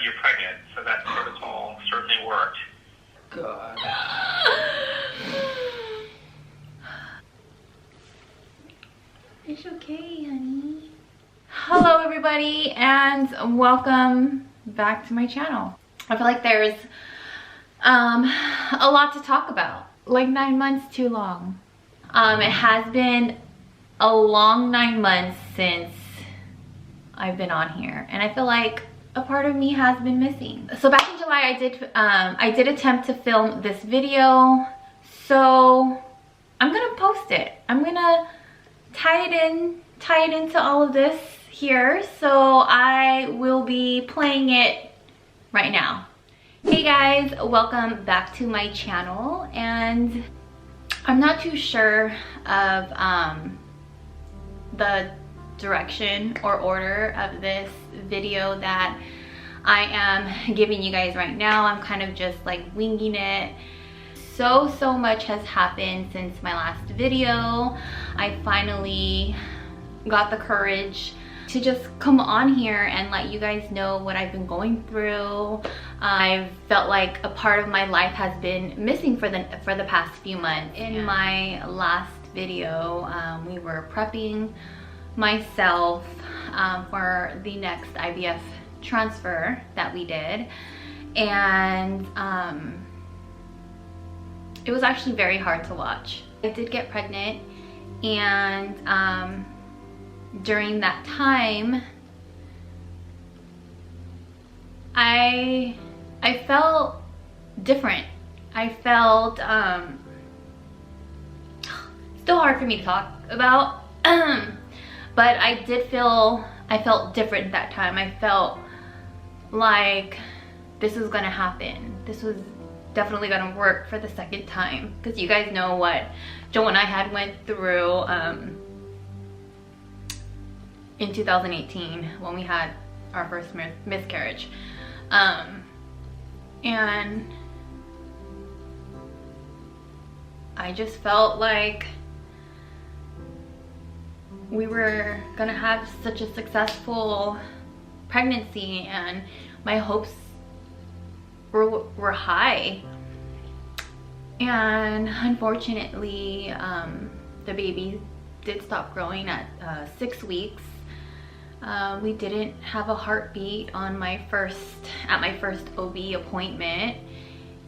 you're pregnant. So that protocol certainly worked. God. It's okay, honey. Hello, everybody, and welcome back to my channel. I feel like there's a lot to talk about. Like 9 months too long. It has been a long 9 months since I've been on here, and I feel like a part of me has been missing. So back in July, I did attempt to film this video, so I'm gonna post it. I'm gonna tie it into all of this here, so I will be playing it right now. Hey guys, welcome back to my channel, and I'm not too sure of the direction or order of this video that I am giving you guys right now. I'm kind of just like winging it. So much has happened since my last video. I finally got the courage to just come on here and let you guys know what I've been going through. I've felt like a part of my life has been missing for the past few months. In my last video, we were prepping myself for the next IVF transfer that we did, and it was actually very hard to watch. I did get pregnant, and during that time I felt different. I felt still hard for me to talk about, but I felt different that time. I felt like this was gonna happen. This was definitely gonna work for the second time, because you guys know what Joe and I had went through in 2018 when we had our first miscarriage, and I just felt like we were gonna have such a successful pregnancy, and my hopes were high. And unfortunately, the baby did stop growing at 6 weeks. We didn't have a heartbeat on my first OB appointment,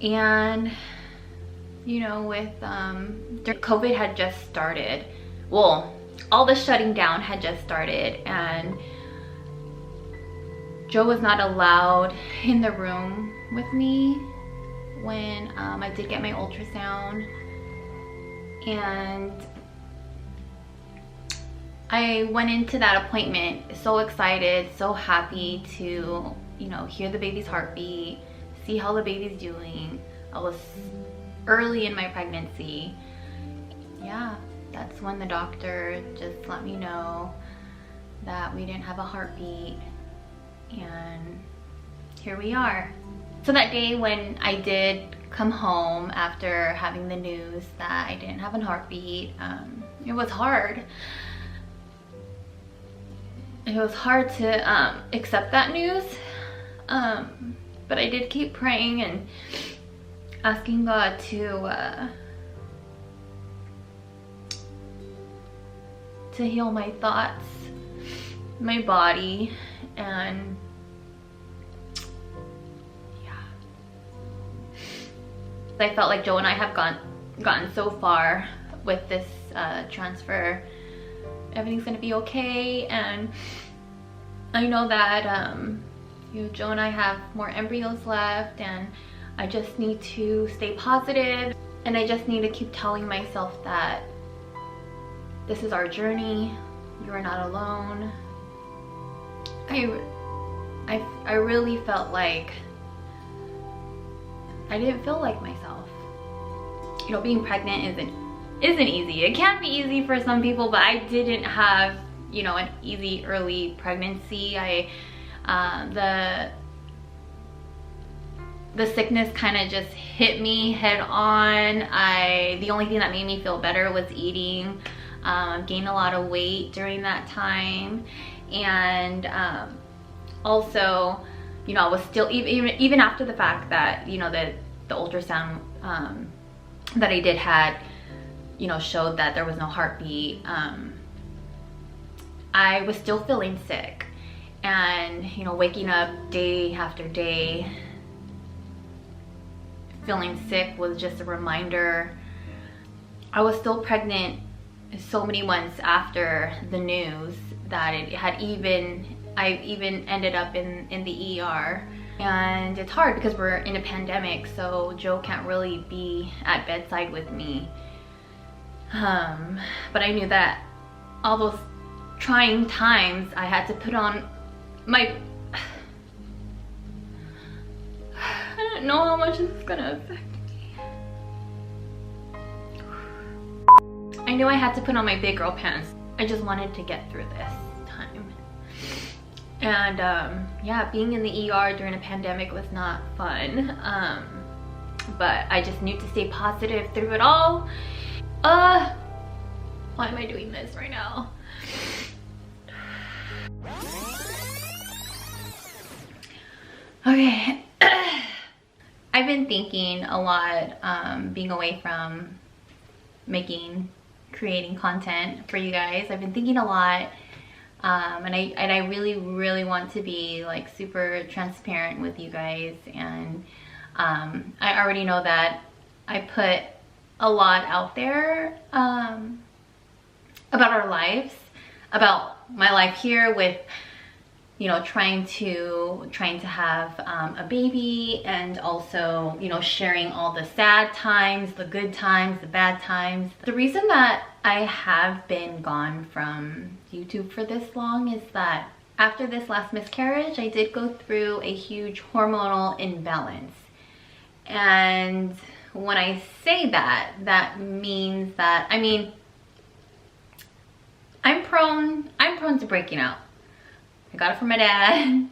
and you know, with COVID had just started. Well, all the shutting down had just started, and Joe was not allowed in the room with me when I did get my ultrasound, and I went into that appointment so excited, so happy to, you know, hear the baby's heartbeat, see how the baby's doing. I was early in my pregnancy. Yeah, that's when the doctor just let me know that we didn't have a heartbeat, and here we are. So that day when I did come home after having the news that I didn't have a heartbeat, it was hard. It was hard to accept that news, but I did keep praying and asking God to heal my thoughts, my body, and I felt like Joe and I have gotten so far with this transfer. Everything's gonna be okay, and I know that you know, Joe and I have more embryos left, and I just need to stay positive, and I just need to keep telling myself that this is our journey. You are not alone. I really felt like I didn't feel like myself. You know, being pregnant isn't easy. It can be easy for some people, but I didn't have, you know, an easy early pregnancy. The sickness kind of just hit me head on. The only thing that made me feel better was eating. Gained a lot of weight during that time, and also, you know, I was still, even after the fact that, you know, the ultrasound that I did had, you know, showed that there was no heartbeat, I was still feeling sick. And, you know, waking up day after day feeling sick was just a reminder. I was still pregnant so many months after the news that it had I even ended up in the ER. And it's hard because we're in a pandemic, so Joe can't really be at bedside with me. But I knew that all those trying times I had to put on my, I don't know how much this is gonna affect me. I knew I had to put on my big girl pants. I just wanted to get through this time. And yeah, being in the ER during a pandemic was not fun. But I just knew to stay positive through it all. Why am I doing this right now? Okay. I've been thinking a lot, being away from creating content for you guys. I've been thinking a lot, and I really want to be like super transparent with you guys. And I already know that I put a lot out there about our lives, about my life here with, you know, trying to have a baby, and also, you know, sharing all the sad times, the good times, the bad times. The reason that I have been gone from YouTube for this long is that after this last miscarriage, I did go through a huge hormonal imbalance. And when I say that, that means that, I mean, I'm prone to breaking out. I got it from my dad.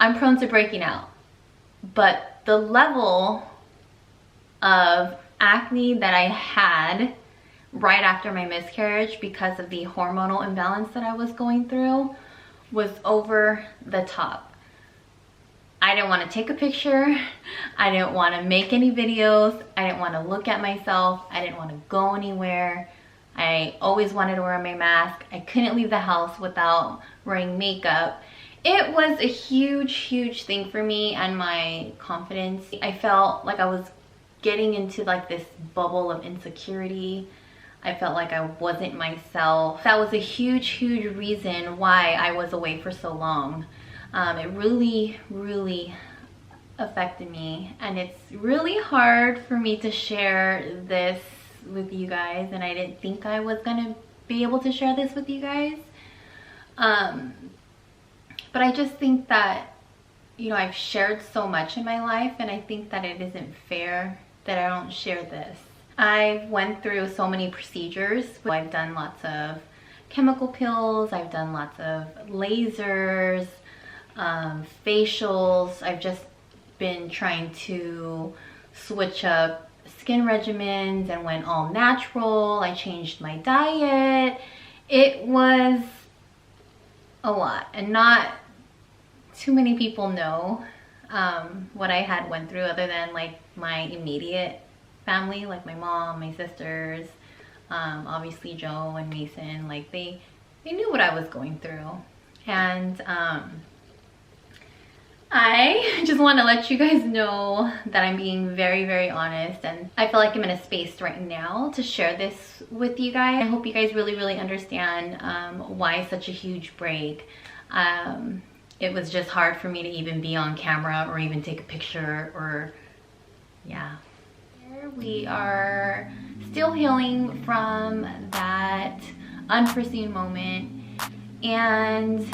I'm prone to breaking out. But the level of acne that I had right after my miscarriage, because of the hormonal imbalance that I was going through, was over the top. I didn't want to take a picture. I didn't want to make any videos. I didn't want to look at myself. I didn't want to go anywhere. I always wanted to wear my mask. I couldn't leave the house without wearing makeup. It was a huge thing for me and my confidence. I felt like I was getting into like this bubble of insecurity. I felt like I wasn't myself. That was a huge reason why I was away for so long. It really affected me, and it's really hard for me to share this with you guys, and I didn't think I was gonna be able to share this with you guys. But I just think that, you know, I've shared so much in my life, and I think that it isn't fair that I don't share this. I've went through so many procedures. I've done lots of chemical peels, I've done lots of lasers, facials. I've just been trying to switch up skin regimens and went all natural. I changed my diet. It was a lot, and not too many people know what I had went through, other than like my immediate family, like my mom, my sisters, obviously Joe and Mason. Like they knew what I was going through. And I just want to let you guys know that I'm being very honest, and I feel like I'm in a space right now to share this with you guys. I hope you guys really understand why such a huge break. It was just hard for me to even be on camera or even take a picture, or yeah. We are still healing from that unforeseen moment, and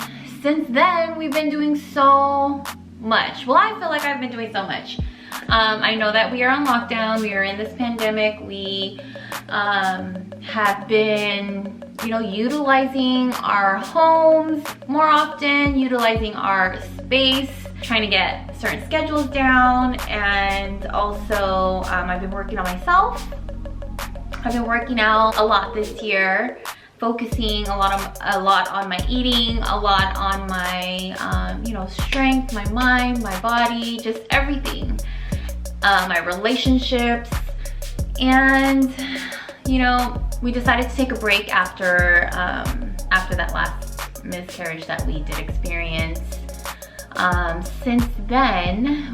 since then we've been doing so much. Well, I feel like I've been doing so much. I know that we are on lockdown, we are in this pandemic. We have been, you know, utilizing our homes more often, utilizing our space, trying to get certain schedules down. And also I've been working on myself. I've been working out a lot this year. focusing a lot on my eating, a lot on my you know, strength, my mind, my body, just everything, my relationships. And you know, we decided to take a break after that last miscarriage that we did experience. Since then,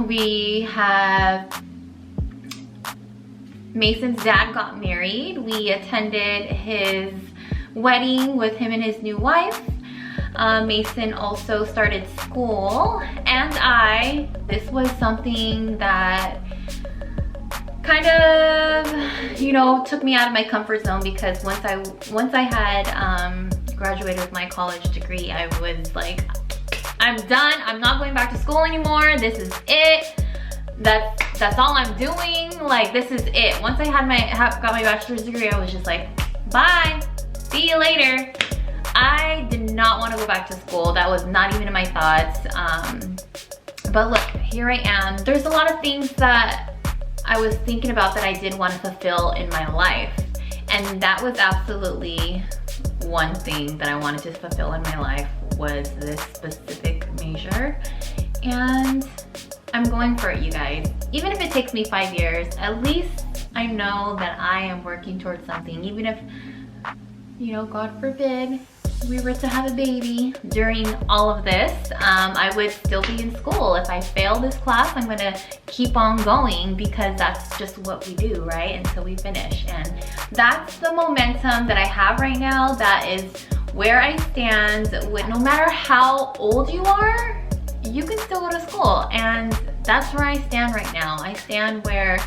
Mason's dad got married. We attended his wedding with him and his new wife. Mason also started school, and this was something that kind of, you know, took me out of my comfort zone, because once I had graduated with my college degree, I was like, I'm done. I'm not going back to school anymore. This is it. That's all I'm doing. Like, this is it. Once I had got my bachelor's degree, I was just like, bye. See you later. I did not want to go back to school. That was not even in my thoughts. But look, here I am. There's a lot of things that I was thinking about that I did want to fulfill in my life. And that was absolutely one thing that I wanted to fulfill in my life, was this specific measure. And I'm going for it, you guys. Even if it takes me 5 years, at least I know that I am working towards something. Even if, you know, God forbid, we were to have a baby during all of this, I would still be in school. If I fail this class, I'm gonna keep on going, because that's just what we do, right? Until we finish. And that's the momentum that I have right now. That is where I stand. With no matter how old you are, you can still go to school. And that's where I stand right now. I stand where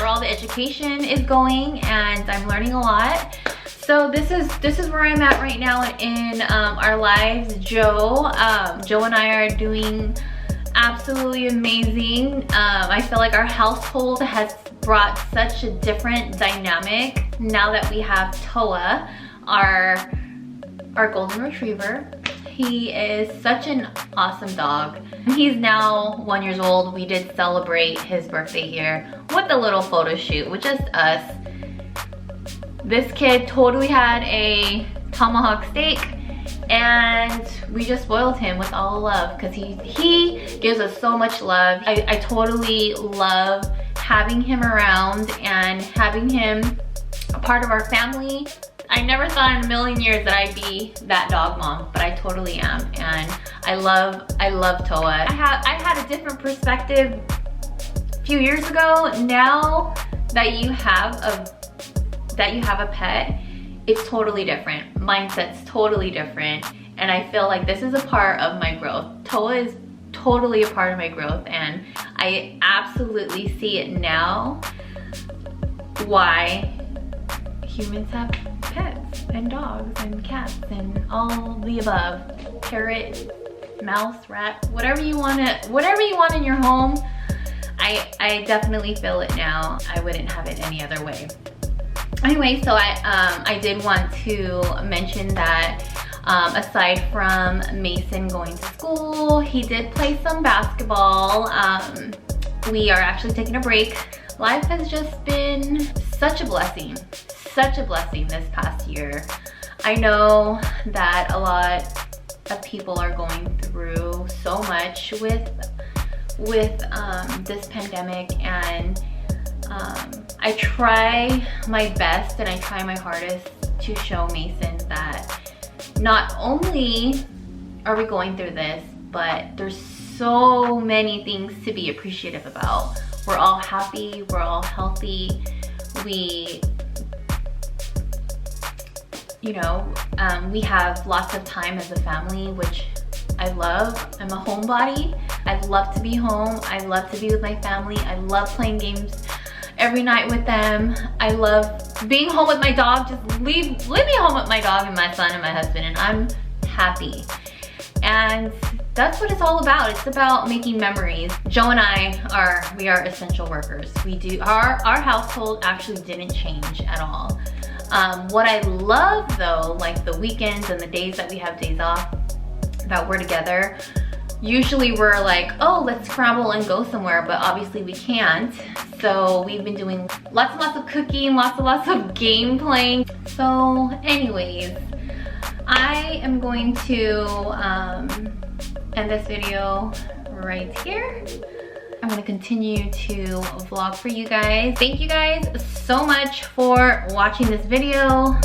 all the education is going, and I'm learning a lot. So this is where I'm at right now in our lives. Joe and I are doing absolutely amazing. I feel like our household has brought such a different dynamic now that we have Toa, our golden retriever. He is such an awesome dog. He's now 1 year old. We did celebrate his birthday here with a little photo shoot with just us. This kid totally had a tomahawk steak, and we just spoiled him with all the love, because he gives us so much love. I totally love having him around and having him a part of our family. I never thought in a million years that I'd be that dog mom, but I totally am. And I love Toa. I had a different perspective a few years ago. Now that you have a pet, it's totally different. Mindset's totally different. And I feel like this is a part of my growth. Toa is totally a part of my growth, and I absolutely see it now why humans have pets and dogs and cats and all the above. Parrot, mouse, rat, whatever you want in your home. I definitely feel it now. I wouldn't have it any other way. Anyway, so I did want to mention that aside from Mason going to school, he did play some basketball. We are actually taking a break. Life has just been such a blessing this past year. I know that a lot of people are going through so much with this pandemic, and I try my best and I try my hardest to show Mason that not only are we going through this, but there's so many things to be appreciative about. We're all happy, we're all healthy, we have lots of time as a family, which I love. I'm a homebody. I love to be home. I love to be with my family. I love playing games every night with them. I love being home with my dog. Just leave me home with my dog and my son and my husband, and I'm happy. And that's what it's all about. It's about making memories. Joe and we are essential workers. Our household actually didn't change at all. What I love though, like the weekends and the days that we have days off that we're together, usually we're like, oh, let's scramble and go somewhere, but obviously we can't. So we've been doing lots and lots of cooking, lots and lots of game playing. So anyways, I am going to end this video right here. I'm gonna continue to vlog for you guys. Thank you guys so much for watching this video.